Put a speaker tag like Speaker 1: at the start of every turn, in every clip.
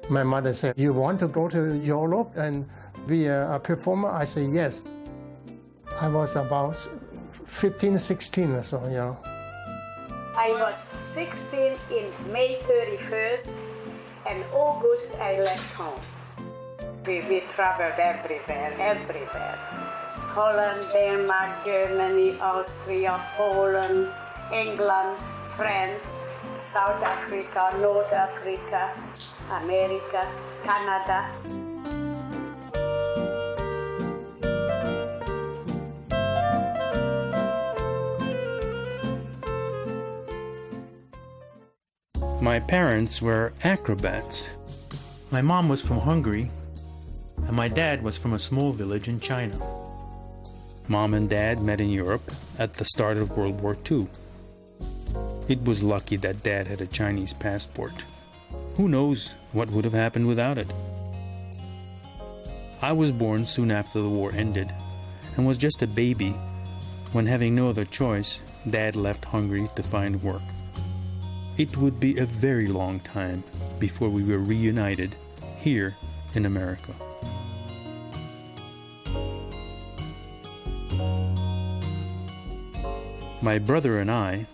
Speaker 1: My mother said, "You want to go to Europe and be a performer?" I said, "Yes." I was about 15, 16 or so, you know.
Speaker 2: I was 16 in May 31st, and August I left home. We traveled everywhere. Holland, Denmark, Germany, Austria, Poland, England, France, South Africa, North Africa, America, Canada.
Speaker 3: My parents were acrobats. My mom was from Hungary, and my dad was from a small village in China. Mom and Dad met in Europe at the start of World War II. It was lucky that Dad had a Chinese passport. Who knows what would have happened without it? I was born soon after the war ended and was just a baby when, having no other choice, Dad left Hungary to find work. It would be a very long time before we were reunited here in America. My brother and I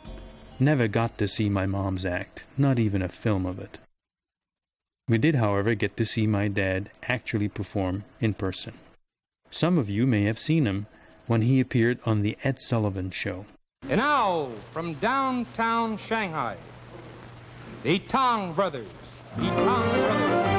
Speaker 3: never got to see my mom's act, not even a film of it. We did, however, get to see my dad actually perform in person. Some of you may have seen him when he appeared on The Ed Sullivan Show.
Speaker 4: And now, from downtown Shanghai, the Tong Brothers. The Tong Brothers.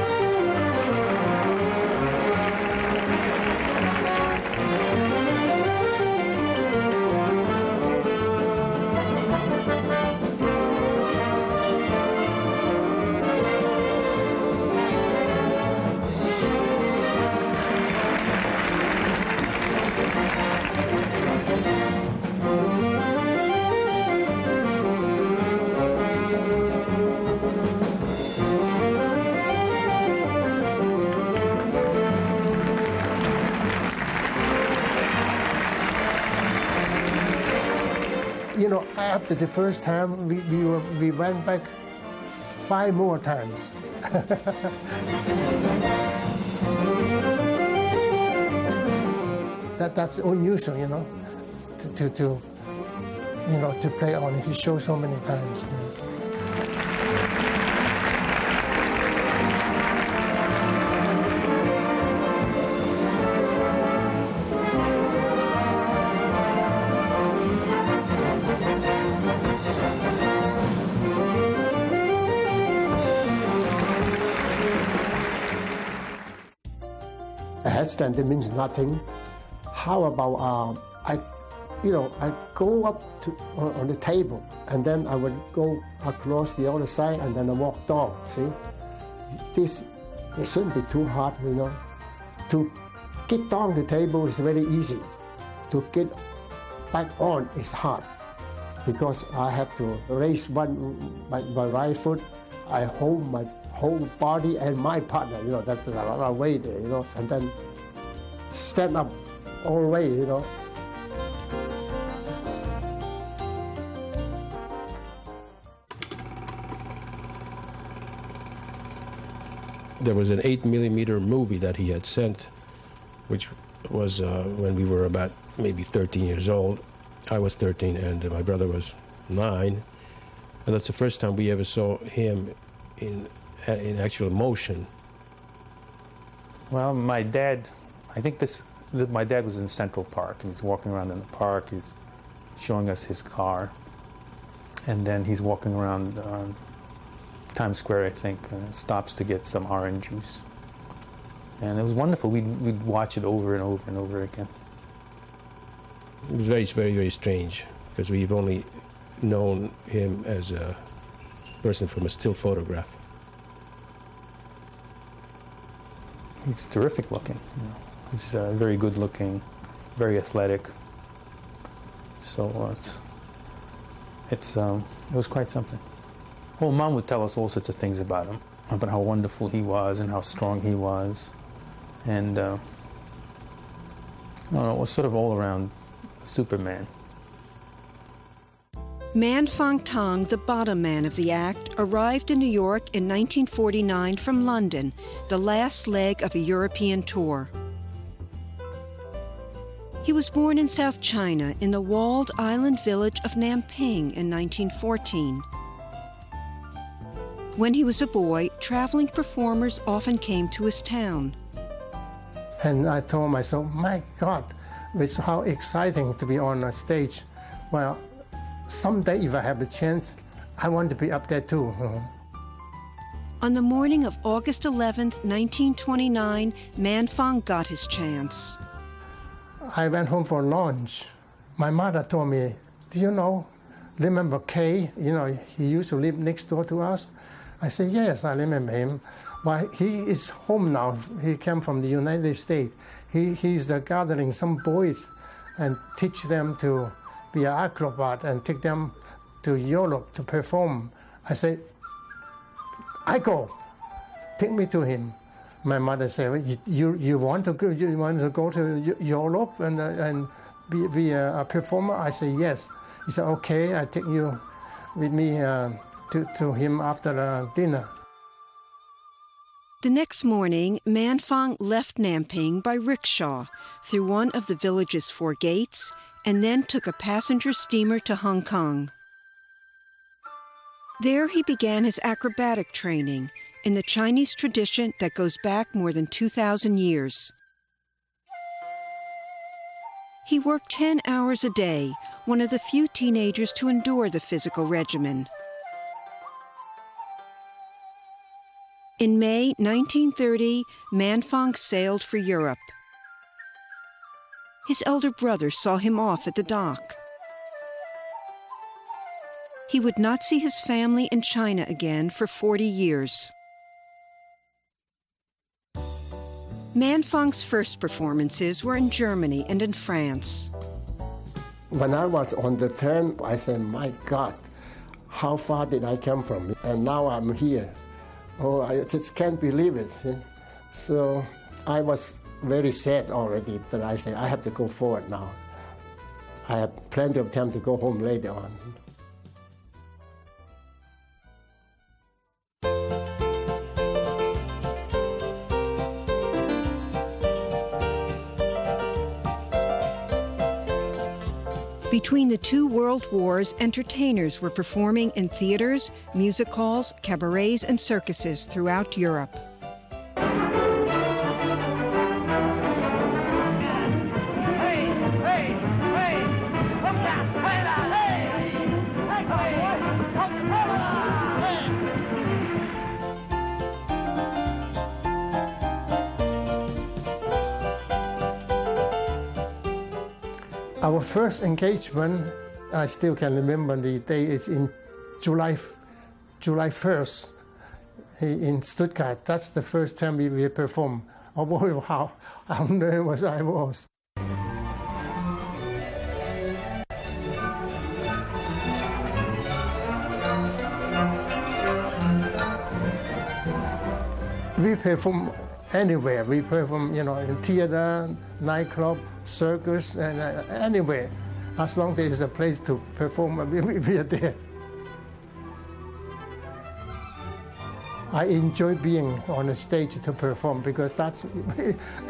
Speaker 1: You know, after the first time, we went back 5 more times. That's unusual, you know, to play on his show so many times. A headstand, that means nothing. How about I go up on the table, and then I would go across the other side, and then I walk down. See, it shouldn't be too hard, you know. To get down the table is very easy. To get back on is hard, because I have to raise my right foot. I hold my whole body and my partner, you know, that's a lot of weight there, you know, and then stand up all the way, you know.
Speaker 5: There was an 8mm movie that he had sent, which was when we were about maybe 13 years old. I was 13 and my brother was 9. And that's the first time we ever saw him in actual motion.
Speaker 3: Well, my dad, I think my dad was in Central Park, and he's walking around in the park. He's showing us his car, and then he's walking around Times Square, I think, and stops to get some orange juice. And it was wonderful. We'd watch it over and over and over again.
Speaker 5: It was very, very, very strange, because we've only known him as a person from a still photograph.
Speaker 3: He's terrific looking. You know. He's very good looking, very athletic. So it was quite something. Well, Mom would tell us all sorts of things about him, about how wonderful he was and how strong he was, and I don't know, it was sort of all around Superman.
Speaker 6: Man Fong Tong, the bottom man of the act, arrived in New York in 1949 from London, the last leg of a European tour. He was born in South China in the walled island village of Namping in 1914. When he was a boy, traveling performers often came to his town.
Speaker 1: And I told myself, my God, it's how exciting to be on a stage. Well, someday if I have a chance, I want to be up there too.
Speaker 6: On the morning of August 11th, 1929, Man Fong got his chance.
Speaker 1: I went home for lunch. My mother told me, do you know, remember Kay? You know, he used to live next door to us. I said, yes, I remember him. Well, he is home now. He came from the United States. He's gathering some boys and teach them to be an acrobat and take them to Europe to perform. I said, I go. Take me to him. My mother said, you want to go? You want to go to Europe and be a performer? I said, yes. He said, okay, I take you with me to him after dinner.
Speaker 6: The next morning, Man Fong left Namping by rickshaw through one of the village's 4 gates and then took a passenger steamer to Hong Kong. There he began his acrobatic training in the Chinese tradition that goes back more than 2,000 years. He worked 10 hours a day, one of the few teenagers to endure the physical regimen. In May 1930, Man Fong sailed for Europe. His elder brother saw him off at the dock. He would not see his family in China again for 40 years. Man Fong's first performances were in Germany and in France.
Speaker 1: When I was on the turn, I said, my God, how far did I come from? And now I'm here. Oh, I just can't believe it. See? So I was very sad already that I said, I have to go forward now. I have plenty of time to go home later on.
Speaker 6: Between the 2 world wars, entertainers were performing in theaters, music halls, cabarets, and circuses throughout Europe.
Speaker 1: Our first engagement, I still can remember the day, is in July 1st in Stuttgart. That's the first time we performed. Oh boy, how nervous I was. We perform anywhere. We perform, in theater, nightclub, circus, and anywhere. As long as there is a place to perform, we are there. I enjoy being on a stage to perform because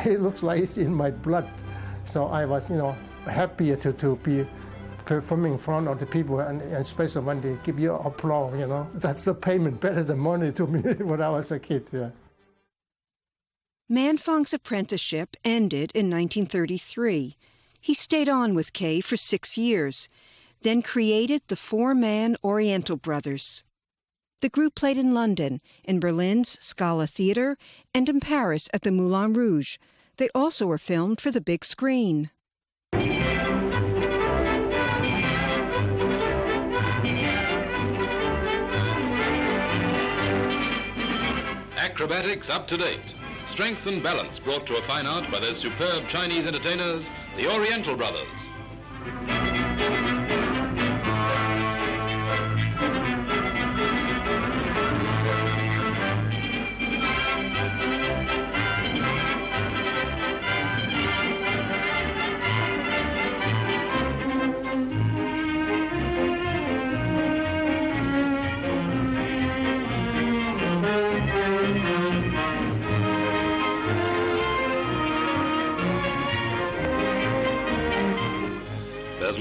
Speaker 1: it looks like it's in my blood. So I was, happier to be performing in front of the people, and especially when they give you applause, That's the payment, better than money to me when I was a kid, yeah.
Speaker 6: Man Fong's apprenticeship ended in 1933. He stayed on with Kay for 6 years, then created the 4-man Oriental Brothers. The group played in London, in Berlin's Scala Theatre, and in Paris at the Moulin Rouge. They also were filmed for the big screen.
Speaker 7: Acrobatics up to date. Strength and balance brought to a fine art by those superb Chinese entertainers, the Oriental Brothers.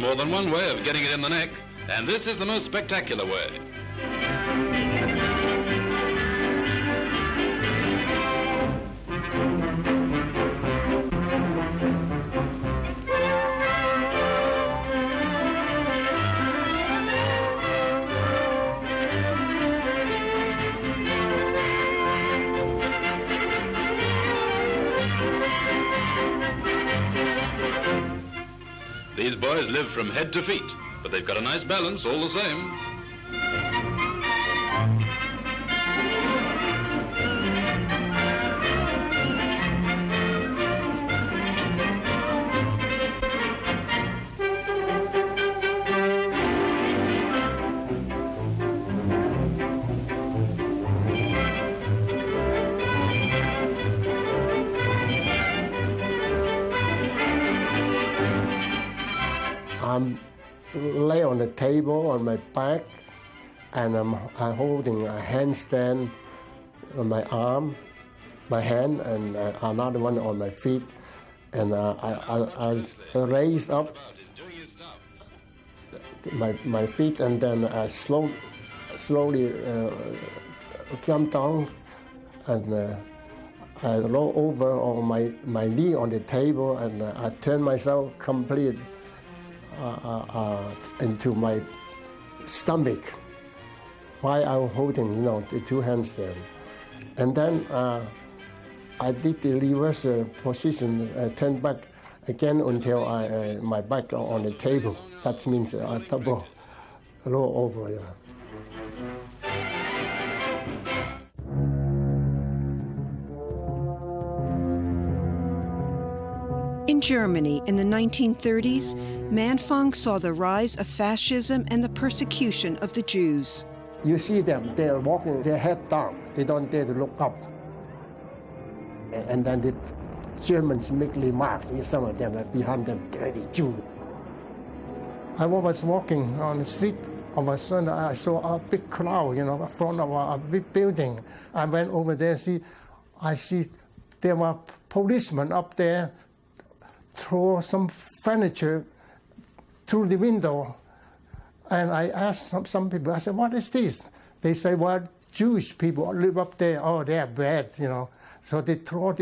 Speaker 7: more than one way of getting it in the neck, and this is the most spectacular way. These boys live from head to feet, but they've got a nice balance all the same.
Speaker 1: I'm lay on the table on my back, and I'm holding a handstand on my arm, my hand, and another one on my feet, and I raise up my feet, and then I slowly jump down, and I roll over on my knee on the table, and I turn myself complete into my stomach while I'm holding, the two handstands. And then I did the reverse position, turn back again until my back on the table. That means a double roll over. Yeah.
Speaker 6: In Germany in the 1930s, Man Fong saw the rise of fascism and the persecution of the Jews.
Speaker 1: You see them, they're walking their head down. They don't dare to look up. And then the Germans make remarks, some of them are behind them, dirty Jew. I was walking on the street. All of a sudden, I saw a big crowd, in front of a big building. I went over there, I see there were policemen up there, throw some furniture through the window. And I asked some people, I said, what is this? They say, well, Jewish people live up there. Oh, they're bad, So they throw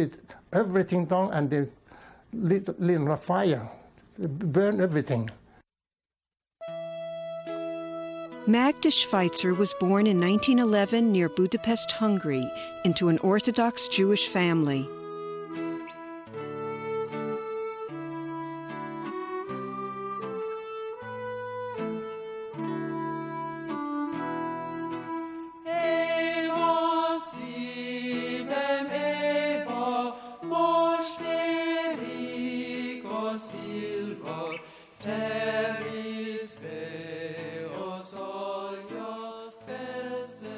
Speaker 1: everything down, and they lit a fire, burn everything.
Speaker 6: Magda Schweitzer was born in 1911 near Budapest, Hungary, into an Orthodox Jewish family.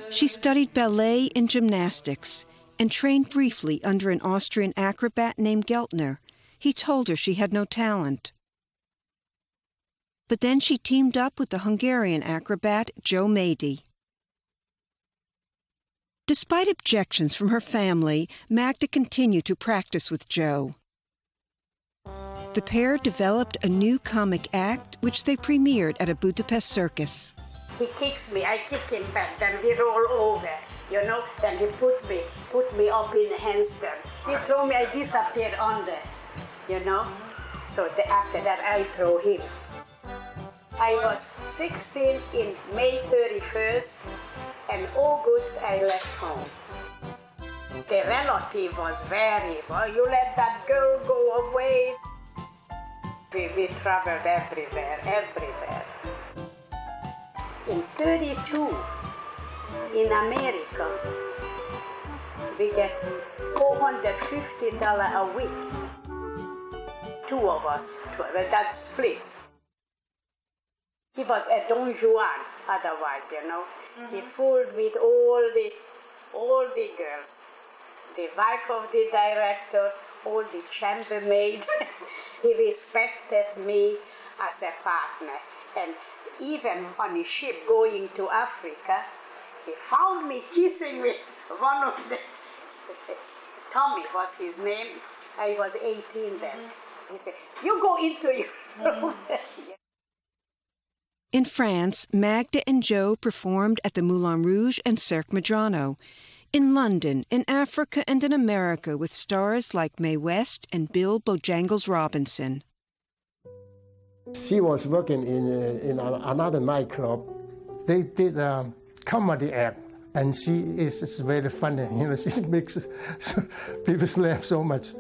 Speaker 6: She studied ballet and gymnastics and trained briefly under an Austrian acrobat named Geltner. He told her she had no talent. But then she teamed up with the Hungarian acrobat Joe Mady. Despite objections from her family, Magda continued to practice with Joe. The pair developed a new comic act, which they premiered at a Budapest circus.
Speaker 2: He kicks me, I kick him back, then we roll over, then he put me up in the handstand. He threw me, I disappeared under, So after that, I throw him. I was 16 in May 31st, and August I left home. The relative was very, you let that girl go away. We traveled everywhere. In 32, in America, we get $450 a week. Two of us, that split. He was a Don Juan, otherwise, He fooled with all the girls. The wife of the director, all the chambermaids. He respected me as a partner. And even on a ship going to Africa, he found me kissing with one of the, Tommy was his name. I was 18 then. He said, you go into your room.
Speaker 6: In France, Magda and Joe performed at the Moulin Rouge and Cirque Medrano. In London, in Africa, and in America with stars like Mae West and Bill Bojangles Robinson.
Speaker 1: She was working in another nightclub. They did a comedy act, and she is very funny. You know, she makes people laugh so much.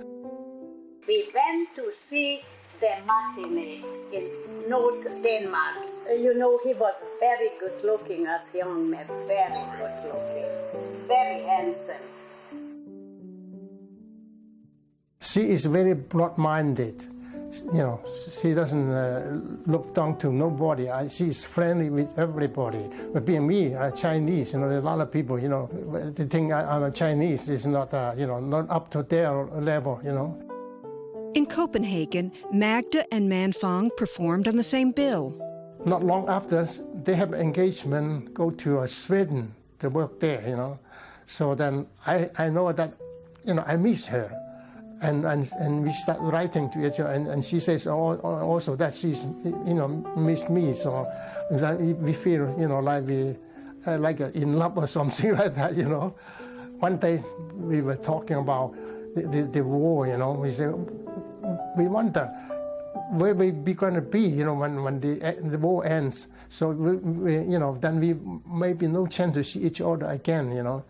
Speaker 2: We went to see the matinee in North Denmark. You know, he was very good looking as a young man, very good looking, very handsome.
Speaker 1: She is very broad-minded. You know, she doesn't look down to nobody. She's friendly with everybody. But being me, I'm Chinese, you know, a lot of people, you know, they think I'm a Chinese. It's not, you know, not up to their level, you know.
Speaker 6: In Copenhagen, Magda and Man Fong performed on the same bill.
Speaker 1: Not long after, they have engagement, go to Sweden to work there, you know. So then I know that, you know, I miss her. And we start writing to each other, and she says also that she's, you know, missed me. So we feel, you know, like we like in love or something like that, you know. One day we were talking about the war, you know. We said, we wonder where we be going to be, you know, when the war ends. So we, you know, then we maybe no chance to see each other again, you know.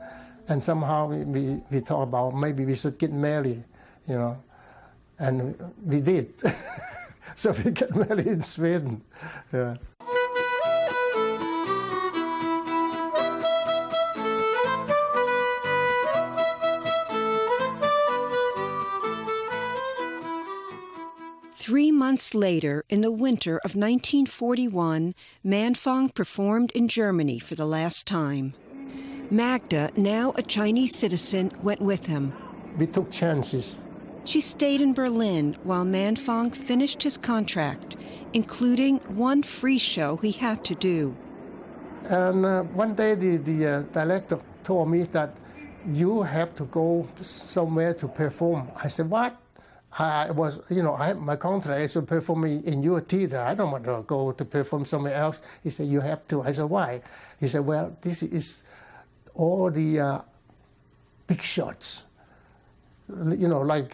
Speaker 1: And somehow we talk about maybe we should get married. You know, and we did. So we got married in Sweden. Yeah.
Speaker 6: Three months later, in the winter of 1941, Man Fong performed in Germany for the last time. Magda, now a Chinese citizen, went with him.
Speaker 1: We took chances.
Speaker 6: She stayed in Berlin while Man Fong finished his contract, including one free show he had to do.
Speaker 1: And one day the director told me that you have to go somewhere to perform. I said, what? I was, you know, I have my contract. I should perform in your theater. I don't want to go to perform somewhere else. He said, you have to. I said, why? He said, well, this is all the big shots. You know, like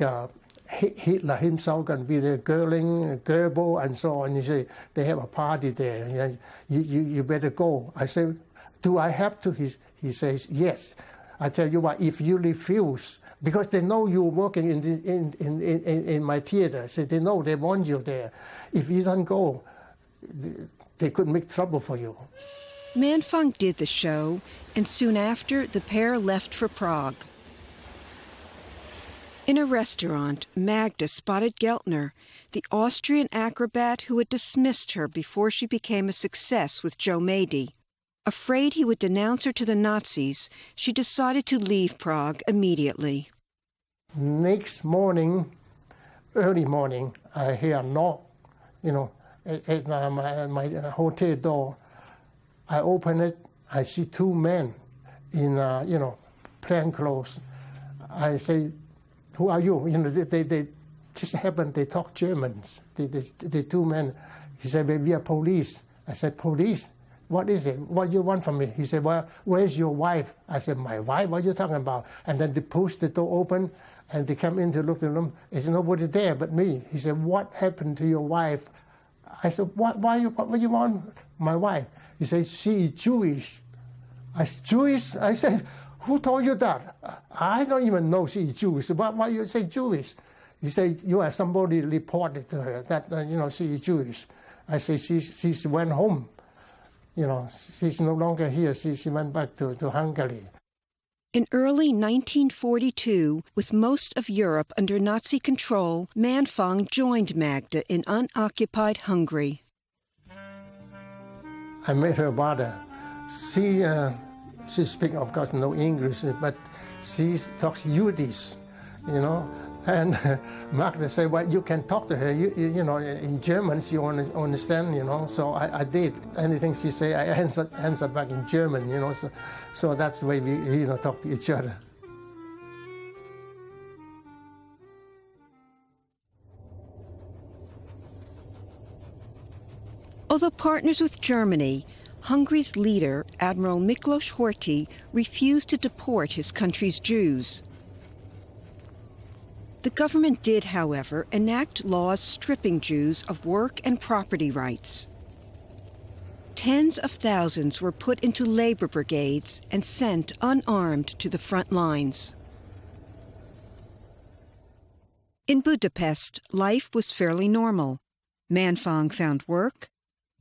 Speaker 1: Hitler himself can be there, Goering, Goebbels, and so on. You say, they have a party there. You better go. I say, do I have to? He says, yes. I tell you what, if you refuse, because they know you're working in my theater, so they know they want you there. If you don't go, they could make trouble for you.
Speaker 6: Man Fong did the show, and soon after, the pair left for Prague. In a restaurant, Magda spotted Geltner, the Austrian acrobat who had dismissed her before she became a success with Joe Mady. Afraid he would denounce her to the Nazis, she decided to leave Prague immediately.
Speaker 1: Next morning, early morning, I hear a knock, you know, at my hotel door. I open it, I see two men in, you know, plain clothes. I say, who are you? You know, they just happened, they talk Germans, the two men. He said, we are police. I said, police? What is it? What do you want from me? He said, well, where's your wife? I said, my wife? What are you talking about? And then they pushed the door open, and they come in to look at them. There's nobody there but me. He said, what happened to your wife? I said, what do you want? My wife. He said, she is Jewish. I said, Jewish? I said, who told you that? I don't even know she's Jewish. Why you say Jewish? He said, you are somebody reported to her that, you know, she is Jewish. I said, she went home. You know, she's no longer here. She went back to Hungary.
Speaker 6: In early 1942, with most of Europe under Nazi control, Man Fong joined Magda in unoccupied Hungary.
Speaker 1: I met her mother. She speaks, of course, no English, but she talks Yiddish, you know. And Magda said, well, you can talk to her, you know, in German, she understand, you know. So I did. Anything she say, I answer back in German, you know. So that's the way we, you know, talk to each other.
Speaker 6: Although partners with Germany, Hungary's leader, Admiral Miklos Horthy, refused to deport his country's Jews. The government did, however, enact laws stripping Jews of work and property rights. Tens of thousands were put into labor brigades and sent unarmed to the front lines. In Budapest, life was fairly normal. Manfang found work.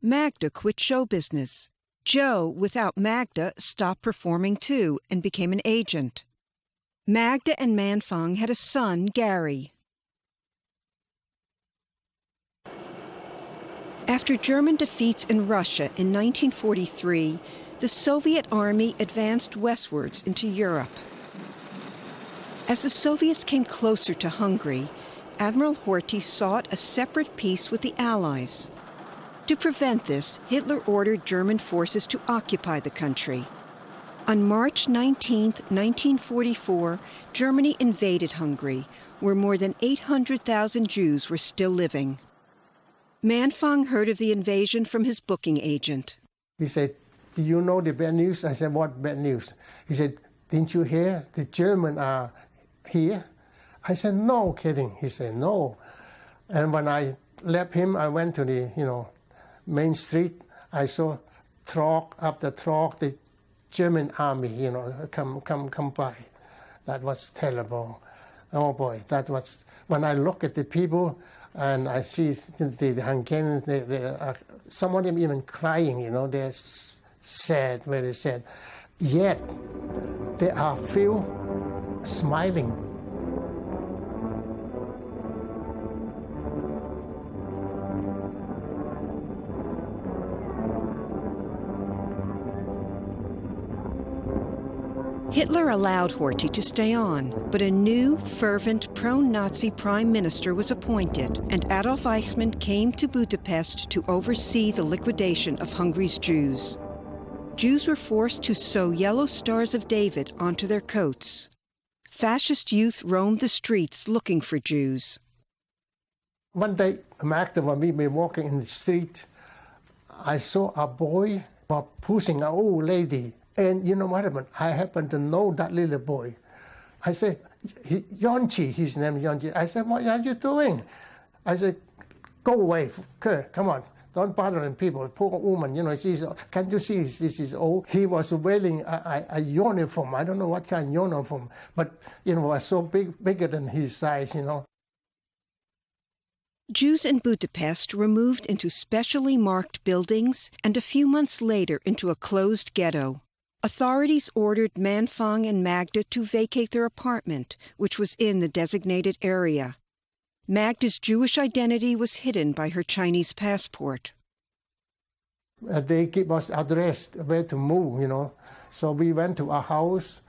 Speaker 6: Magda quit show business. Joe, without Magda, stopped performing too and became an agent. Magda and Manfang had a son, Gary. After German defeats in Russia in 1943, the Soviet army advanced westwards into Europe. As the Soviets came closer to Hungary, Admiral Horthy sought a separate peace with the Allies. To prevent this, Hitler ordered German forces to occupy the country. On March 19, 1944, Germany invaded Hungary, where more than 800,000 Jews were still living. Manfang heard of the invasion from his booking agent.
Speaker 1: He said, "Do you know the bad news?" I said, "What bad news?" He said, "Didn't you hear the Germans are here?" I said, "No kidding." He said, "No." And when I left him, I went to the, main street. I saw truck after truck, the German army, come by. That was terrible. Oh boy, that was, when I look at the people and I see the Hungarians, some of them even crying, they're sad, very sad. Yet, there are few smiling.
Speaker 6: Hitler allowed Horthy to stay on, but a new, fervent, pro-Nazi prime minister was appointed, and Adolf Eichmann came to Budapest to oversee the liquidation of Hungary's Jews. Jews were forced to sew yellow stars of David onto their coats. Fascist youth roamed the streets looking for Jews.
Speaker 1: One day, Magda and me were walking in the street. I saw a boy pushing an old lady. And you know what happened? I happen to know that little boy. I said, Yonchi, his name is Yonchi. I said, "What are you doing?" I said, "Go away, Kurt, come on. Don't bother people. Poor woman, can't you see this is old?" He was wearing a uniform. I don't know what kind of uniform, but, was so bigger than his size,
Speaker 6: Jews in Budapest were moved into specially marked buildings and a few months later into a closed ghetto. Authorities ordered Manfang and Magda to vacate their apartment, which was in the designated area. Magda's Jewish identity was hidden by her Chinese passport.
Speaker 1: They gave us address where to move, So we went to a house.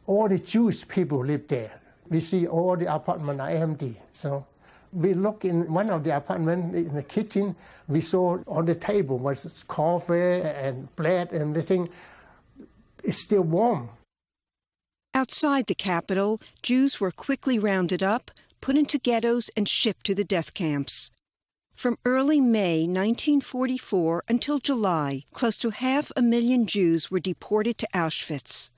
Speaker 1: All the Jewish people live there. We see all the apartments are empty. So we look in one of the apartments in the kitchen. We saw on the table was coffee and bread and everything. It's still warm.
Speaker 6: Outside the capital, Jews were quickly rounded up, put into ghettos, and shipped to the death camps. From early May 1944 until July, close to 500,000 Jews were deported to Auschwitz.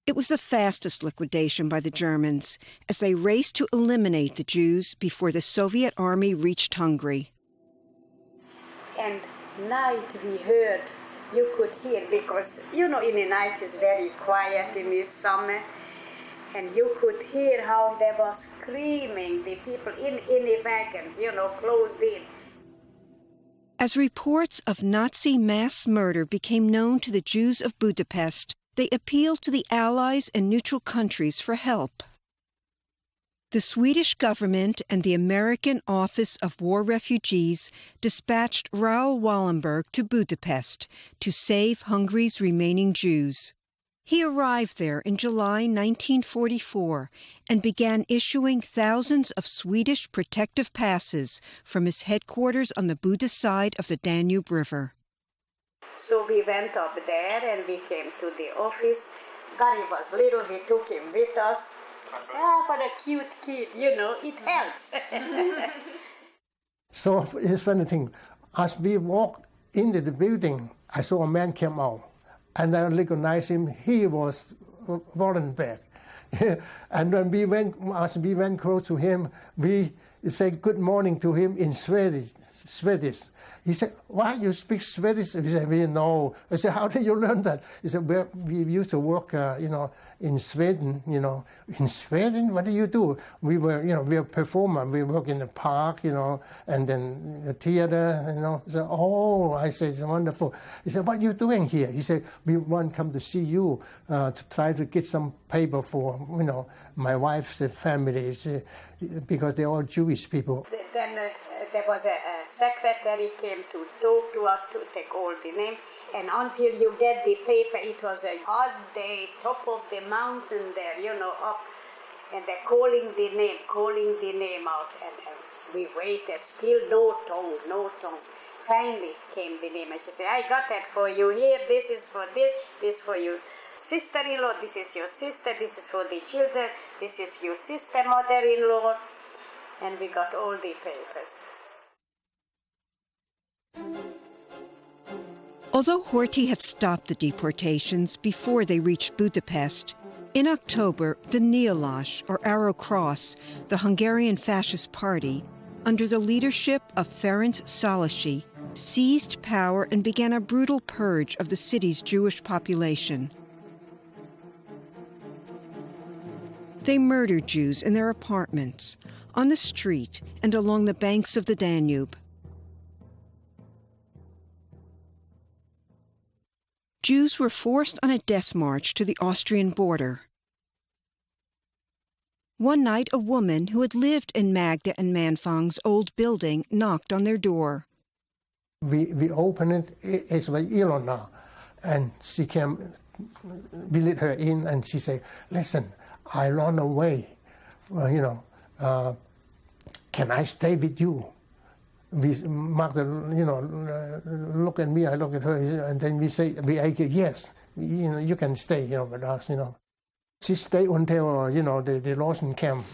Speaker 6: It was the fastest liquidation by the Germans, as they raced to eliminate the Jews before the Soviet army reached Hungary.
Speaker 2: And night we heard, you could hear, because, in the night it's very quiet in the summer, and you could hear how they were screaming, the people in the wagons, closed in.
Speaker 6: As reports of Nazi mass murder became known to the Jews of Budapest, they appealed to the Allies and neutral countries for help. The Swedish government and the American Office of War Refugees dispatched Raoul Wallenberg to Budapest to save Hungary's remaining Jews. He arrived there in July 1944 and began issuing thousands of Swedish protective passes from his headquarters on the Buda side of the Danube River.
Speaker 2: So we went up there and we came to the office. Gary was little, we took him with us. For a cute kid, it helps.
Speaker 1: So here's funny thing. As we walked into the building, I saw a man come out, and I recognized him. He was Wallenberg. And when as we went close to him, we said good morning to him in Swedish. He said, "Why you speak Swedish?" We said, "We know." I said, "How did you learn that?" He said, "Well, we used to work, in Sweden. In Sweden, what do you do?" We were, we are performer. We work in the park, and then the theater, So, oh, I said, it's wonderful. He said, "What are you doing here?" He said, "We want to come to see you to try to get some paper for, my wife's family, because they're all Jewish people."
Speaker 2: Then there was a secretary came to talk to us to take all the name. And until you get the paper, it was a hot day, top of the mountain there, up. And they're calling the name out. And we waited, still no tongue. Finally came the name. I said, "I got that for you here. This is for this for your sister-in-law. This is your sister. This is for the children. This is your sister, mother-in-law." And we got all the papers.
Speaker 6: Although Horthy had stopped the deportations before they reached Budapest, in October, the Nyílás, or Arrow Cross, the Hungarian Fascist Party, under the leadership of Ferenc Szálasi, seized power and began a brutal purge of the city's Jewish population. They murdered Jews in their apartments, on the street, and along the banks of the Danube. Jews were forced on a death march to the Austrian border. One night, a woman who had lived in Magda and Manfang's old building knocked on their door.
Speaker 1: We opened it. It was Ilona, and she came. We let her in, and she said, "Listen, I run away. Can I stay with you?" Magda, look at me, I look at her, and then we say, "Yes, you can stay, with us, She stayed until, the Rosen camp.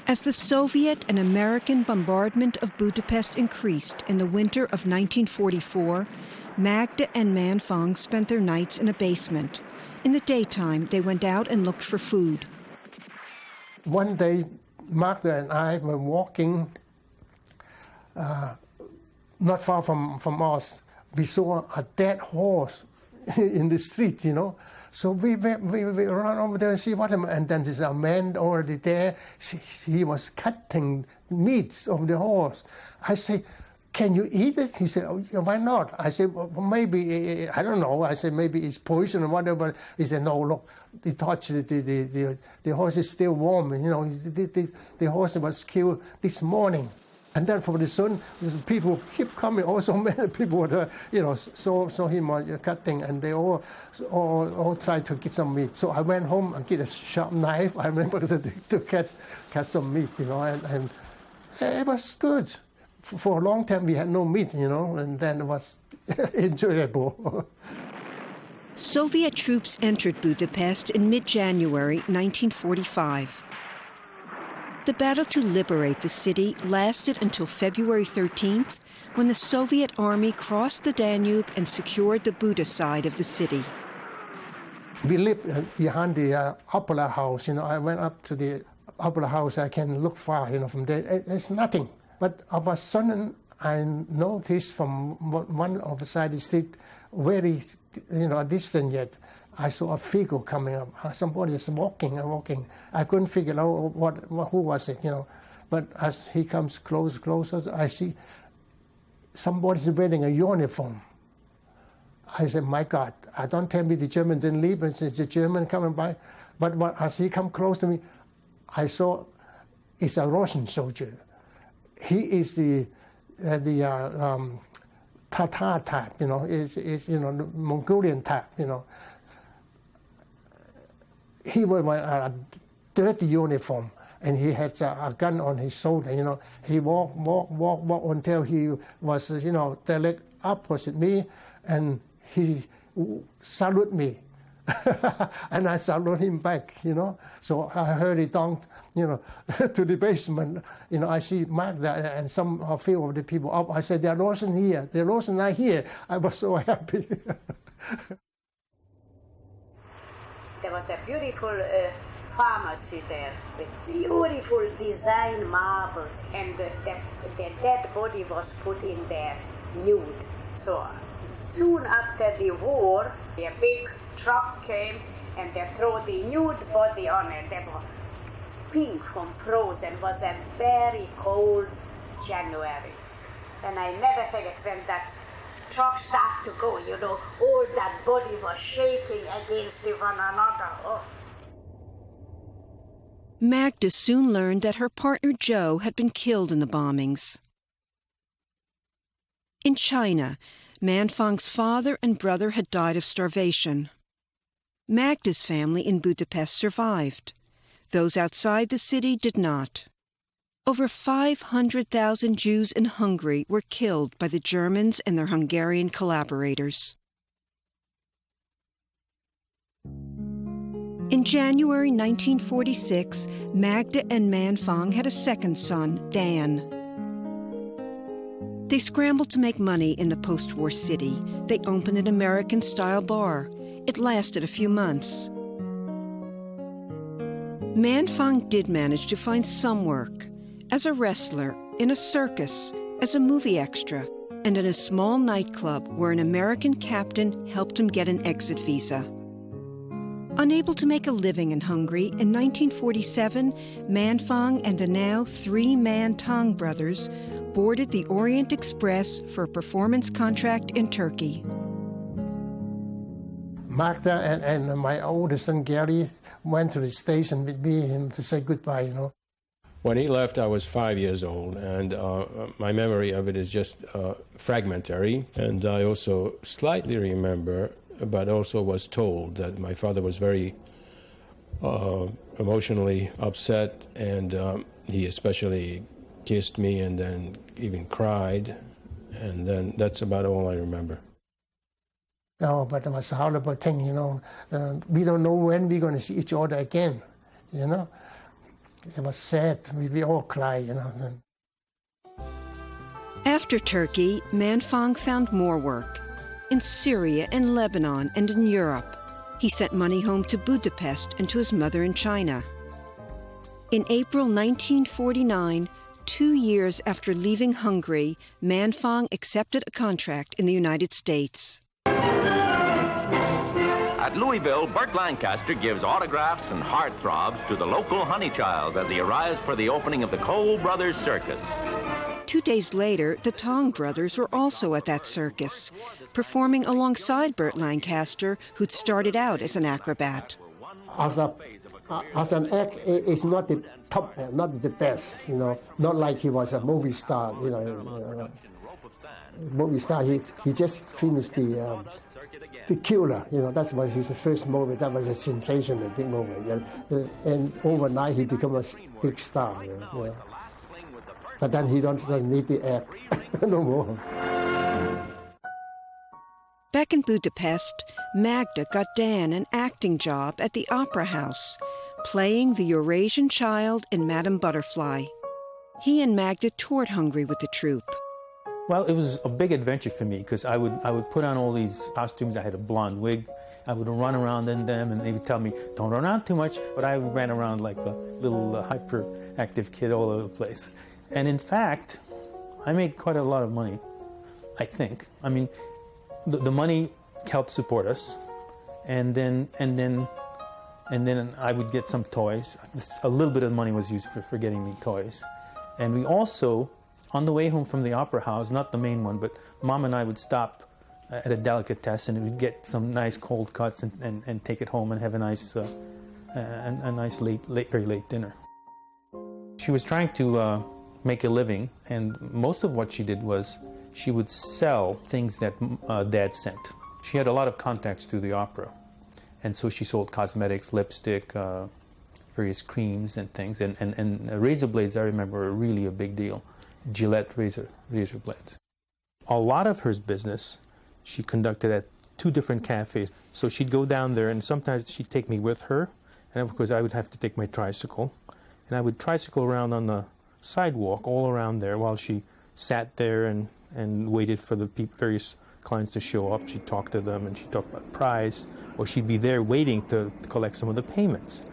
Speaker 6: As the Soviet and American bombardment of Budapest increased in the winter of 1944, Magda and Manfang spent their nights in a basement. In the daytime, they went out and looked for food.
Speaker 1: One day, Magda and I were walking not far from us. We saw a dead horse in the street, So we ran over there and see what happened. And then there's a man already there. He was cutting meats of the horse. I say, "Can you eat it?" He said, "Oh, why not?" I said, "Well, maybe, I don't know." I said, "Maybe it's poison or whatever." He said, "No, look, he touched it. The horse is still warm. The horse was killed this morning." And then from the sun, people keep coming. Also, many people were, saw him cutting, and they all tried to get some meat. So I went home and get a sharp knife. I remember to cut some meat, and it was good. For a long time, we had no meat, and then it was enjoyable.
Speaker 6: Soviet troops entered Budapest in mid-January 1945. The battle to liberate the city lasted until February 13th, when the Soviet army crossed the Danube and secured the Buda side of the city.
Speaker 1: We lived behind the Opera House. I went up to the Opera House. I can look far, from there. It's nothing. But all of a sudden, I noticed from one of the side of the street, very, distant yet, I saw a figure coming up. Somebody is walking. I couldn't figure out who was it, But as he comes closer, I see somebody's wearing a uniform. I said, "My God, don't tell me the German didn't leave. It's the German coming by." But as he come close to me, I saw it's a Russian soldier. He is the Tatar type, is the Mongolian type, He was a dirty uniform, and he had a gun on his shoulder, He walked until he was, direct opposite me, and he saluted me. And I salute him back, you know. So I hurried down, you know, to the basement. You know, I see Mark there and a few of the people up. I said, they're Lawson here. They're Lawson are here. I was so happy.
Speaker 2: There was a beautiful pharmacy there with beautiful design marble, and the dead body was put in there nude. So soon after the war, a big truck came and they threw the nude body on it. They were pink from frozen. It was a very cold January. And I never forget when that truck started to go, you know, all that body was shaking against one another. Oh.
Speaker 6: Magda soon learned that her partner Joe had been killed in the bombings. In China, Man Fong's father and brother had died of starvation. Magda's family in Budapest survived. Those outside the city did not. Over 500,000 Jews in Hungary were killed by the Germans and their Hungarian collaborators. In January 1946, Magda and Man Fong had a second son, Dan. They scrambled to make money in the post-war city. They opened an American-style bar. It lasted a few months. Man Fong did manage to find some work. As a wrestler, in a circus, as a movie extra, and in a small nightclub where an American captain helped him get an exit visa. Unable to make a living in Hungary, in 1947, Man Fong and the now three-man Tong brothers boarded the Orient Express for a performance contract in Turkey.
Speaker 1: Magda and my oldest son, Gary, went to the station with me and to say goodbye, you know.
Speaker 5: When he left, I was 5 years old, and my memory of it is just fragmentary. And I also slightly remember, but also was told that my father was very emotionally upset, and he especially kissed me and then even cried, and then that's about all I remember.
Speaker 1: Oh, but it was a horrible thing, you know. We don't know when we're going to see each other again, you know. It was sad. We all cry, you know.
Speaker 6: After Turkey, Man Fong found more work. In Syria and Lebanon and in Europe. He sent money home to Budapest and to his mother in China. In April 1949, 2 years after leaving Hungary, Man Fong accepted a contract in the United States.
Speaker 8: At Louisville, Burt Lancaster gives autographs and heartthrobs to the local Honeychilds as he arrives for the opening of the Cole Brothers Circus.
Speaker 6: 2 days later, the Tong brothers were also at that circus, performing alongside Burt Lancaster, who'd started out as an acrobat.
Speaker 1: As an act, it's not the top, not the best, you know. Not like he was a movie star, you know. Movie star, he just finished the Killer, you know. That's was his first movie. That was a sensation, a big movie. And overnight he became a big star, you know. But then he doesn't need the act no more.
Speaker 6: Back in Budapest, Magda got Dan an acting job at the Opera House, playing the Eurasian child in Madame Butterfly. He and Magda toured Hungary with the troupe.
Speaker 3: Well, it was a big adventure for me because I would put on all these costumes. I had a blonde wig. I would run around in them, and they would tell me, don't run around too much. But I ran around like a little hyperactive kid all over the place. And in fact, I made quite a lot of money, I think. I mean, the money helped support us, and then I would get some toys. A little bit of money was used for getting me toys. And we also, on the way home from the Opera House, not the main one, but Mom and I would stop at a delicatessen, and we'd get some nice cold cuts and take it home and have a nice very late dinner. She was trying to make a living, and most of what she did was she would sell things that Dad sent. She had a lot of contacts through the opera, and so she sold cosmetics, lipstick, various creams and things, and razor blades, I remember, were really a big deal. Gillette razor blades. A lot of her business she conducted at 2 different cafes. So she'd go down there, and sometimes she'd take me with her, and of course I would have to take my tricycle. And I would tricycle around on the sidewalk all around there while she sat there and waited for the various clients to show up. She'd talk to them, and she'd talk about price, or she'd be there waiting to collect some of the payments,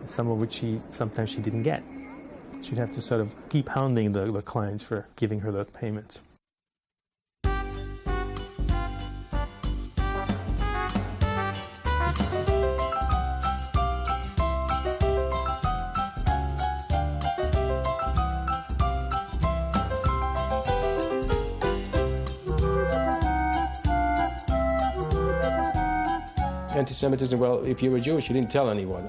Speaker 3: some of which sometimes she didn't get. She'd have to sort of keep hounding the clients for giving her the payments.
Speaker 5: Anti-Semitism, well, if you were Jewish, you didn't tell anyone.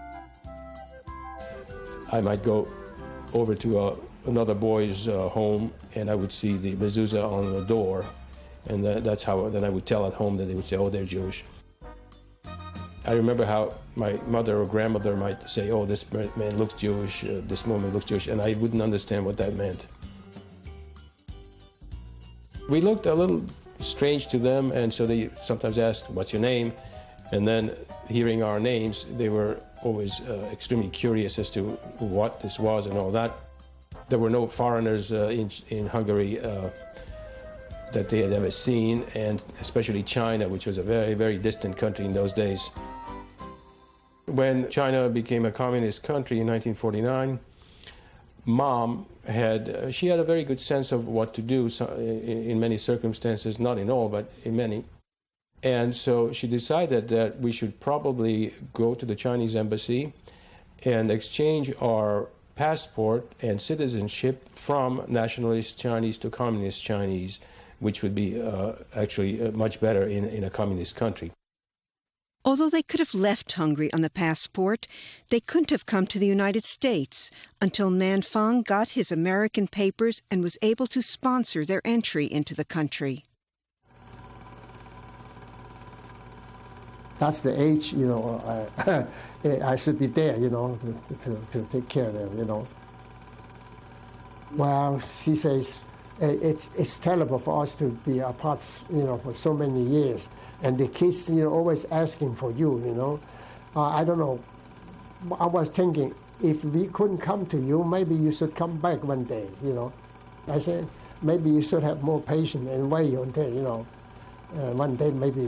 Speaker 5: I might go over to another boy's home, and I would see the mezuzah on the door, and that's how then I would tell at home that they would say, oh, they're Jewish. I remember how my mother or grandmother might say, oh, this man looks Jewish, this woman looks Jewish, and I wouldn't understand what that meant. We looked a little strange to them, and so they sometimes asked, what's your name? And then hearing our names, they were always extremely curious as to what this was and all that. There were no foreigners in Hungary that they had ever seen, and especially China, which was a very, very distant country in those days. When China became a communist country in 1949, Mom had a very good sense of what to do in many circumstances, not in all, but in many. And so she decided that we should probably go to the Chinese embassy and exchange our passport and citizenship from nationalist Chinese to communist Chinese, which would be actually much better in a communist country.
Speaker 6: Although they could have left Hungary on the passport, they couldn't have come to the United States until Man Fong got his American papers and was able to sponsor their entry into the country.
Speaker 1: That's the age, I should be there, to take care of them, Well, she says, it's terrible for us to be apart, for so many years. And the kids, always asking for you, I don't know. I was thinking, if we couldn't come to you, maybe you should come back one day, I said, maybe you should have more patience and wait until, one day maybe,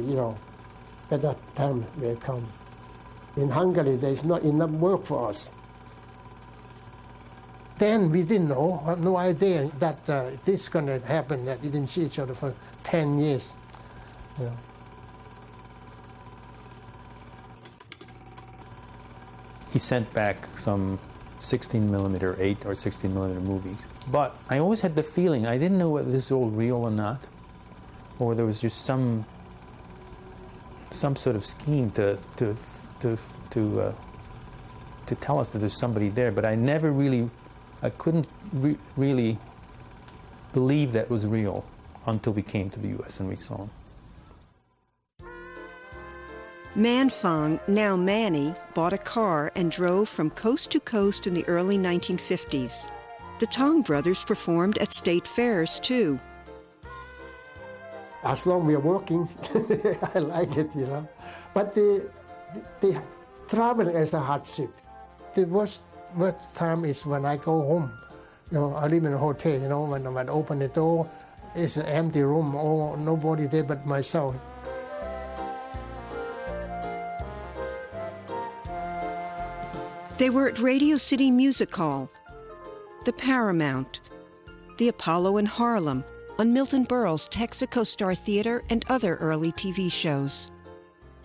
Speaker 1: at that time will come. In Hungary, there's not enough work for us. Then we didn't know, had no idea that this is going to happen, that we didn't see each other for 10 years.
Speaker 3: He sent back some 16mm 8 or 16mm movies. But I always had the feeling, I didn't know whether this was all real or not, or there was just some sort of scheme to tell us that there's somebody there. But I never really, I couldn't really believe that was real until we came to the U.S. and we saw him.
Speaker 6: Man Fong, now Manny, bought a car and drove from coast to coast in the early 1950s. The Tong brothers performed at state fairs, too.
Speaker 1: As long as we are working, I like it, But the traveling is a hardship. The worst time is when I go home. I live in a hotel, when I open the door, it's an empty room, nobody there but myself.
Speaker 6: They were at Radio City Music Hall, the Paramount, the Apollo in Harlem, on Milton Berle's Texaco Star Theater and other early TV shows.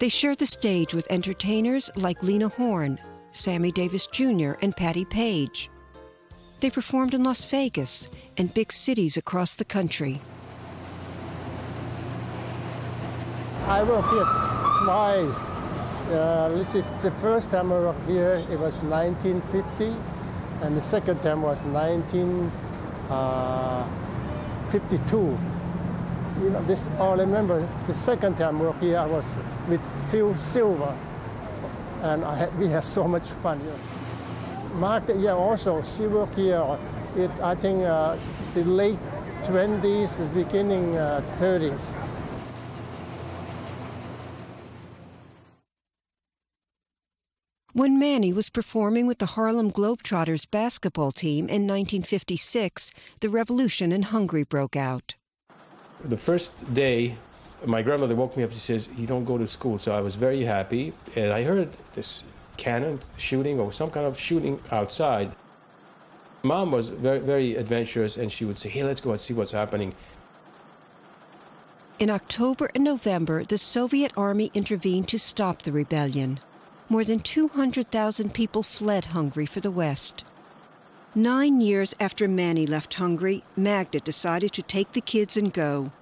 Speaker 6: They shared the stage with entertainers like Lena Horne, Sammy Davis Jr., and Patti Page. They performed in Las Vegas and big cities across the country.
Speaker 1: I worked here twice. Let's see, the first time I worked here, it was 1950, and the second time was 1952. This all I remember. The second time I worked here, I was with Phil Silver, and we had so much fun. Mark, also, she worked here. I think the late 20s, beginning 30s.
Speaker 6: When Manny was performing with the Harlem Globetrotters basketball team in 1956, the revolution in Hungary broke out.
Speaker 5: The first day, my grandmother woke me up. She says, "You don't go to school." So I was very happy, and I heard this cannon shooting or some kind of shooting outside. Mom was very, very adventurous, and she would say, "Hey, let's go and see what's happening."
Speaker 6: In October and November, the Soviet army intervened to stop the rebellion. More than 200,000 people fled Hungary for the West. 9 years after Manny left Hungary, Magda decided to take the kids and go.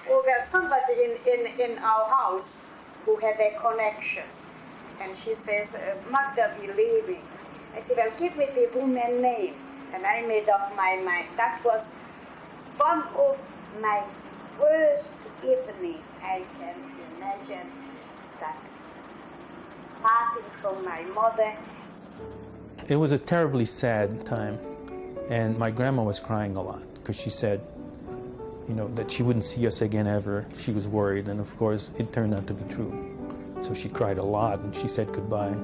Speaker 2: Oh, there's somebody in our house who had a connection. And she says, Magda, we're leaving. I said, well, give me the woman's name. And I made up my mind. That was one of my worst evenings I can imagine. That parting from my mother.
Speaker 3: It was a terribly sad time, and my grandma was crying a lot because she said, you know, that she wouldn't see us again ever. She was worried, and of course, it turned out to be true. So she cried a lot, and she said goodbye.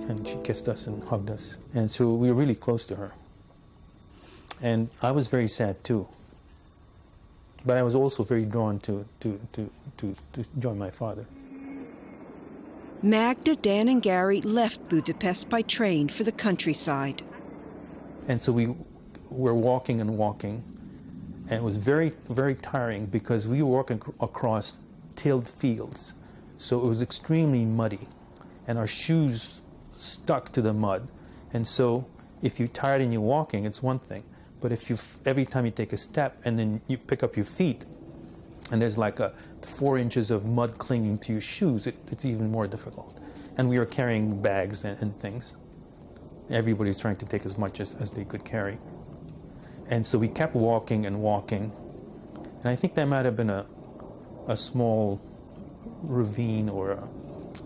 Speaker 3: And she kissed us and hugged us. And so we were really close to her. And I was very sad too. But I was also very drawn to join my father.
Speaker 6: Magda, Dan, and Gary left Budapest by train for the countryside.
Speaker 3: And so we were walking and walking, and it was very, very tiring because we were walking across tilled fields. So it was extremely muddy, and our shoes stuck to the mud. And so if you're tired and you're walking, it's one thing. But if every time you take a step and then you pick up your feet, and there's like 4 inches of mud clinging to your shoes, it's even more difficult. And we were carrying bags and things. Everybody's trying to take as much as they could carry. And so we kept walking and walking. And I think there might have been a small ravine or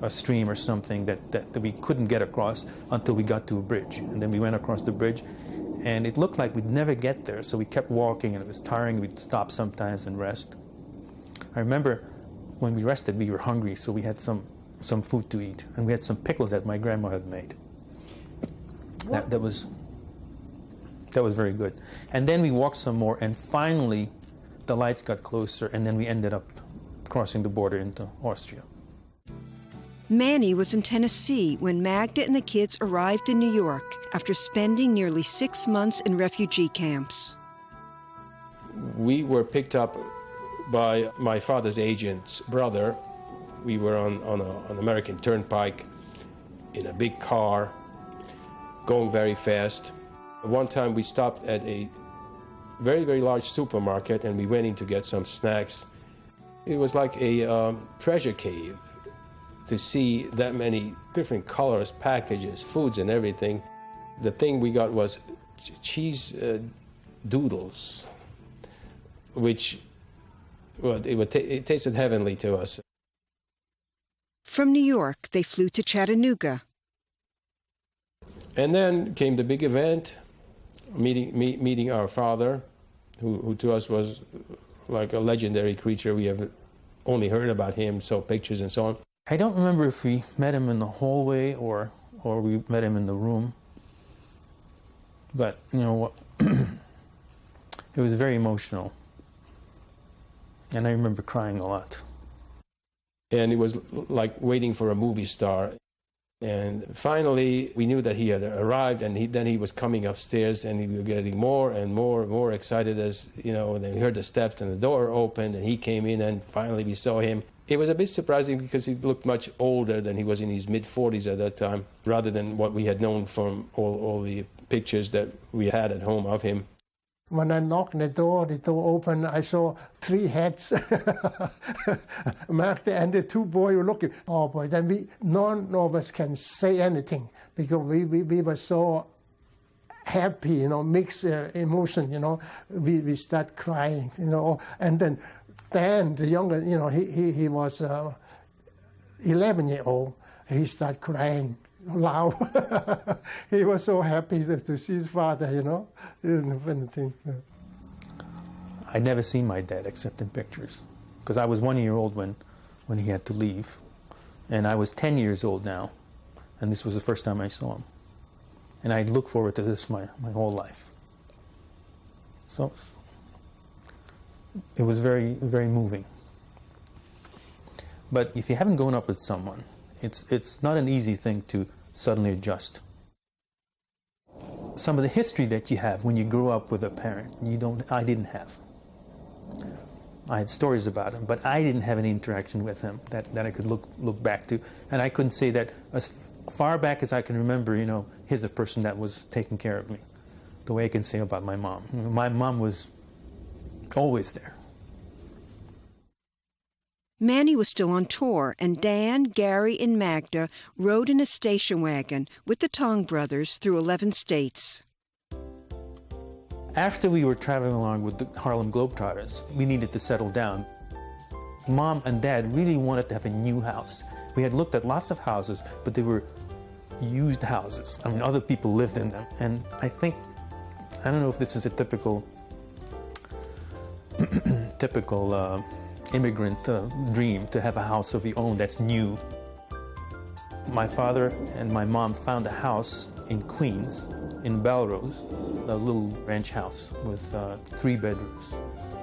Speaker 3: a stream or something that we couldn't get across until we got to a bridge. And then we went across the bridge, and it looked like we'd never get there. So we kept walking, and it was tiring. We'd stop sometimes and rest. I remember when we rested, we were hungry, so we had some food to eat, and we had some pickles that my grandma had made. That was very good. And then we walked some more, and finally the lights got closer, and then we ended up crossing the border into Austria.
Speaker 6: Manny was in Tennessee when Magda and the kids arrived in New York after spending nearly 6 months in refugee camps.
Speaker 5: We were picked up by my father's agent's brother. We were on an American Turnpike in a big car, going very fast. One time we stopped at a very, very large supermarket, and we went in to get some snacks. It was like a treasure cave to see that many different colors, packages, foods, and everything. The thing we got was cheese doodles, which, well, it tasted heavenly to us.
Speaker 6: From New York, they flew to Chattanooga.
Speaker 5: And then came the big event, meeting our father, who to us was like a legendary creature. We have only heard about him, saw pictures and so on.
Speaker 3: I don't remember if we met him in the hallway or we met him in the room. But, you know, it was very emotional. And I remember crying a lot.
Speaker 5: And it was like waiting for a movie star. And finally, we knew that he had arrived, and then he was coming upstairs, and we were getting more and more excited as, you know, and then we heard the steps and the door opened, and he came in, and finally we saw him. It was a bit surprising because he looked much older than he was in his mid-40s at that time, rather than what we had known from all the pictures that we had at home of him.
Speaker 1: When I knocked on the door opened, I saw 3 heads. Magda and the 2 boys were looking. Oh boy, then none of us can say anything because we were so happy, you know, mixed emotion, you know. We start crying, you know. And then Dan, the younger, you know, he was 11-year-old. He started crying loud. He was so happy to see his father, you know.
Speaker 3: I'd never seen my dad except in pictures, because I was 1 year old when he had to leave. And I was 10 years old now, and this was the first time I saw him. And I look forward to this my whole life. So it was very, very moving. But if you haven't grown up with someone, it's not an easy thing to suddenly adjust. Some of the history that you have when you grew up with a parent, I didn't have. I had stories about him, but I didn't have any interaction with him that I could look back to. And I couldn't say that as far back as I can remember, he's a person that was taking care of me, the way I can say about my mom. My mom was always there.
Speaker 6: Manny was still on tour, and Dan, Gary, and Magda rode in a station wagon with the Tong brothers through 11 states.
Speaker 3: After we were traveling along with the Harlem Globetrotters, we needed to settle down. Mom and Dad really wanted to have a new house. We had looked at lots of houses, but they were used houses. I mean, other people lived in them. And I don't know if this is a typical immigrant dream, to have a house of your own that's new. My father and my mom found a house in Queens, in Belrose, a little ranch house with 3 bedrooms.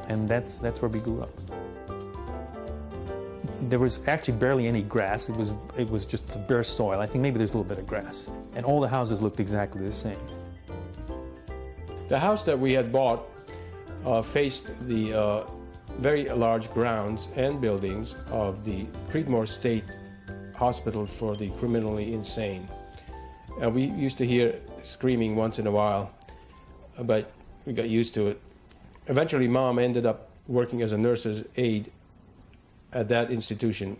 Speaker 3: And that's where we grew up. There was actually barely any grass. It was just bare soil. I think maybe there's a little bit of grass. And all the houses looked exactly the same.
Speaker 5: The house that we had bought faced the very large grounds and buildings of the Creedmoor State Hospital for the Criminally Insane. And we used to hear screaming once in a while, but we got used to it. Eventually, Mom ended up working as a nurse's aide at that institution.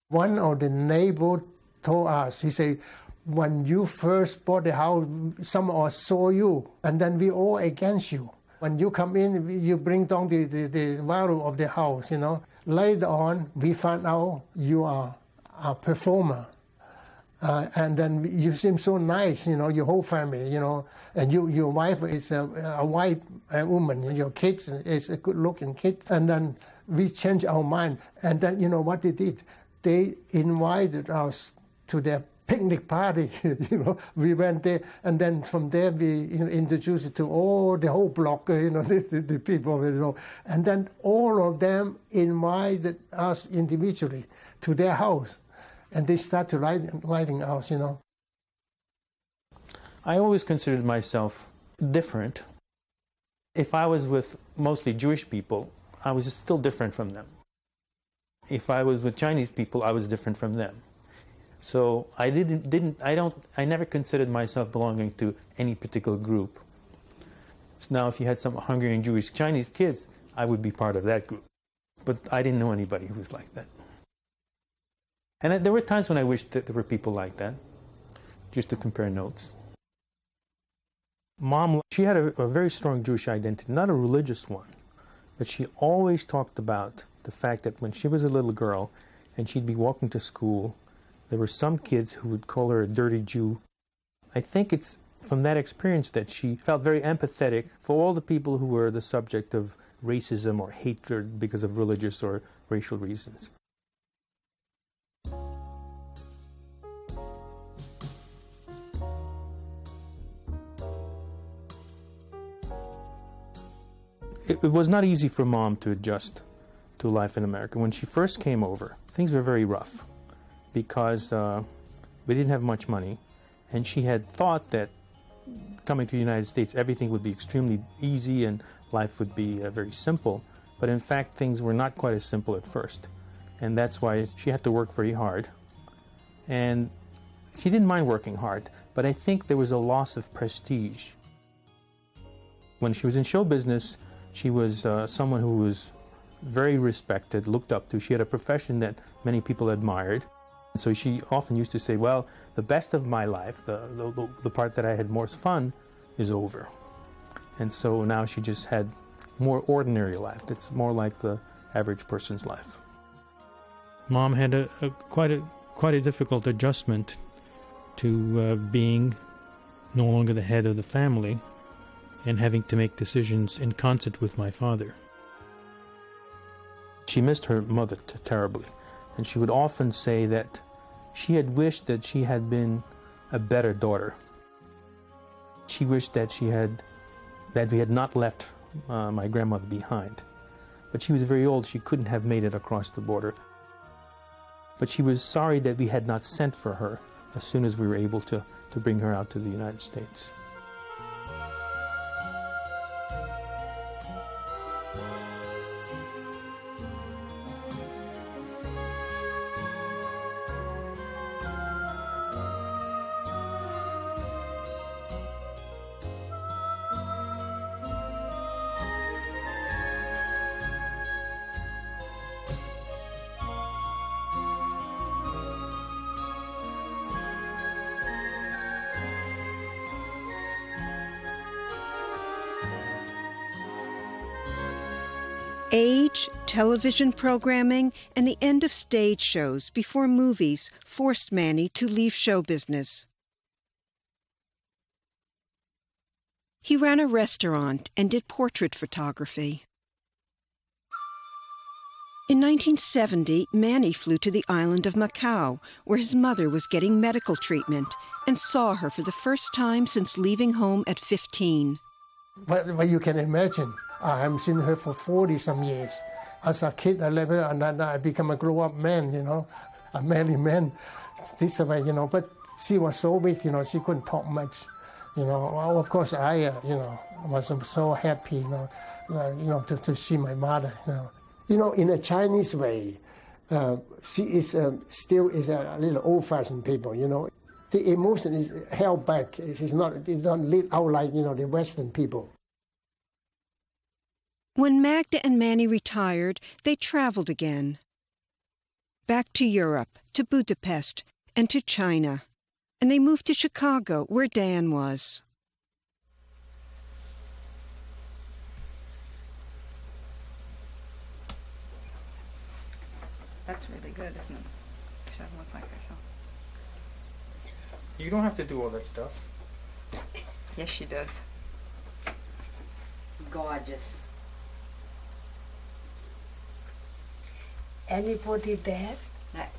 Speaker 1: One of the neighbors told us, he said, when you first bought the house, some of us saw you, and then we all against you. When you come in, you bring down the value of the house, Later on, we found out you are a performer. And then you seem so nice, your whole family, and your wife is a white woman, your kids is a good-looking kid. And then we changed our mind. And then, what they did? They invited us to their picnic party, We went there, and then from there we introduced it to all the whole block, the people, And then all of them invited us individually to their house. And they started lighting us,
Speaker 3: I always considered myself different. If I was with mostly Jewish people, I was still different from them. If I was with Chinese people, I was different from them. So I never considered myself belonging to any particular group. So now if you had some Hungarian Jewish Chinese kids, I would be part of that group. But I didn't know anybody who was like that. And there were times when I wished that there were people like that, just to compare notes. Mom, she had a very strong Jewish identity, not a religious one, but she always talked about the fact that when she was a little girl and she'd be walking to school, there were some kids who would call her a dirty Jew. I think it's from that experience that she felt very empathetic for all the people who were the subject of racism or hatred because of religious or racial reasons. It was not easy for Mom to adjust to life in America. When she first came over, things were very rough because we didn't have much money, and she had thought that coming to the United States, everything would be extremely easy and life would be very simple. But in fact, things were not quite as simple at first, and that's why she had to work very hard. And she didn't mind working hard, but I think there was a loss of prestige. When she was in show business, she was someone who was very respected, looked up to. She had a profession that many people admired. So she often used to say, well, the best of my life, the part that I had most fun, is over. And so now she just had more ordinary life. It's more like the average person's life. Mom had quite a difficult adjustment to being no longer the head of the family and having to make decisions in concert with my father. She missed her mother terribly, and she would often say that she had wished that she had been a better daughter. She wished that we had not left my grandmother behind. But she was very old, she couldn't have made it across the border. But she was sorry that we had not sent for her as soon as we were able to bring her out to the United States.
Speaker 6: Age, television programming, and the end of stage shows before movies forced Manny to leave show business. He ran a restaurant and did portrait photography. In 1970, Manny flew to the island of Macau, where his mother was getting medical treatment, and saw her for the first time since leaving home at 15.
Speaker 1: But you can imagine, I haven't seen her for 40-some years. As a kid, I left her, and then I became a grown-up man, a manly man, this way, But she was so weak, she couldn't talk much, Well, of course, I, was so happy, to see my mother, in a Chinese way, she is still is a little old-fashioned people, The emotion is held back. It don't let out like, the Western people.
Speaker 6: When Magda and Manny retired, they traveled again. Back to Europe, to Budapest, and to China. And they moved to Chicago, where Dan was.
Speaker 9: That's really good, isn't it? She doesn't look like herself.
Speaker 3: You don't have to do all that stuff.
Speaker 9: Yes, she does.
Speaker 2: Gorgeous. Anybody there?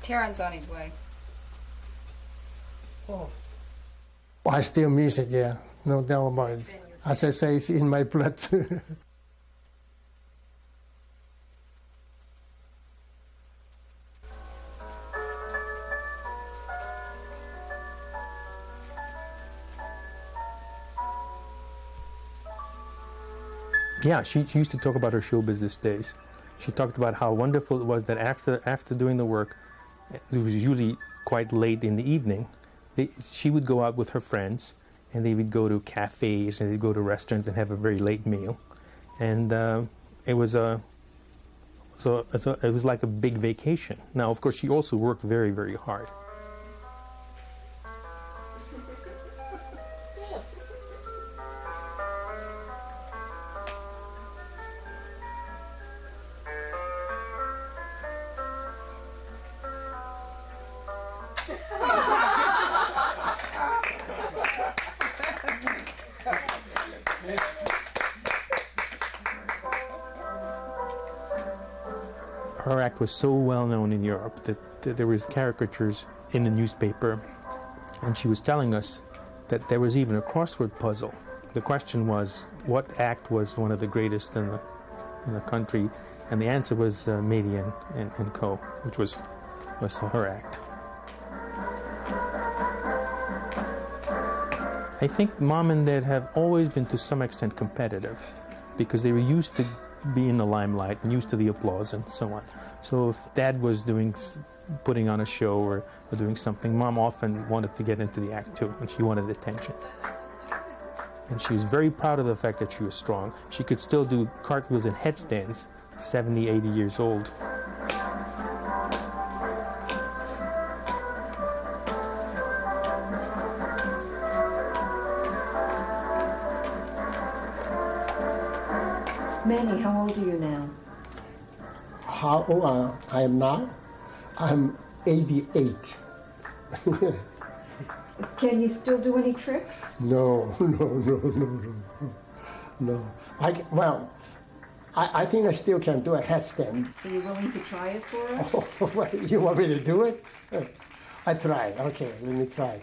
Speaker 9: Terran's on his way.
Speaker 2: Oh.
Speaker 1: I still miss it, yeah. No doubt about it. As I say, it's in my blood.
Speaker 3: Yeah, she used to talk about her show business days. She talked about how wonderful it was that after doing the work, it was usually quite late in the evening, she would go out with her friends, and they would go to cafes and they'd go to restaurants and have a very late meal, and it was like a big vacation. Now, of course, she also worked very, very hard. Her act was so well known in Europe that there was caricatures in the newspaper, and she was telling us that there was even a crossword puzzle. The question was, what act was one of the greatest in the country? And the answer was Mady and Co., which was her act. I think Mom and Dad have always been to some extent competitive, because they were used to be in the limelight and used to the applause and so on. So if Dad was putting on a show or doing something, Mom often wanted to get into the act too, and she wanted attention. And she was very proud of the fact that she was strong. She could still do cartwheels and headstands, 70, 80 years old.
Speaker 6: Manny, how old are you now?
Speaker 1: How old I am now? I'm 88.
Speaker 6: Can you still do any tricks?
Speaker 1: No. I think I still can do a headstand.
Speaker 10: Are you willing to try it for us?
Speaker 1: Oh, you want me to do it? I try. Okay, let me try.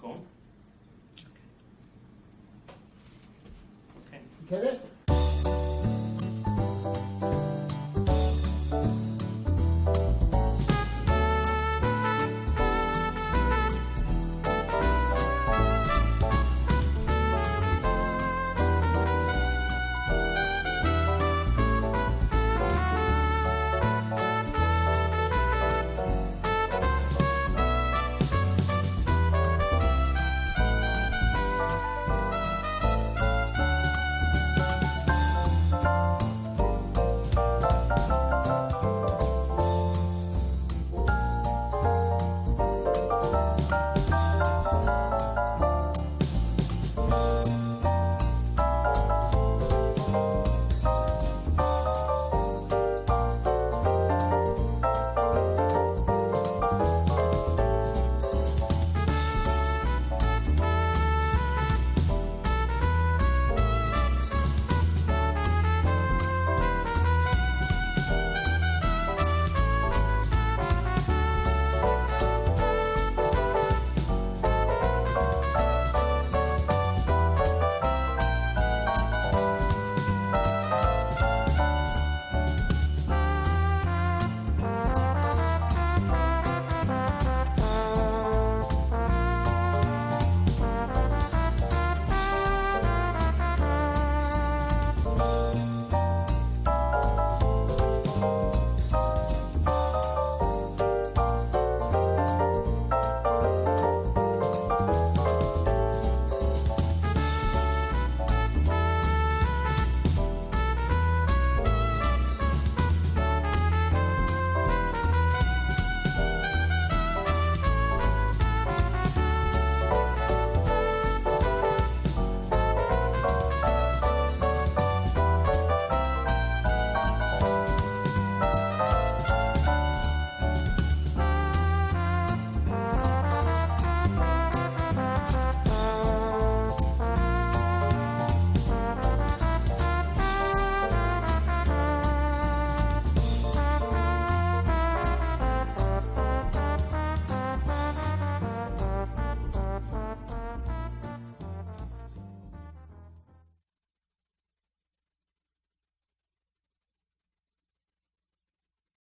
Speaker 3: Go. Okay.
Speaker 1: Get it?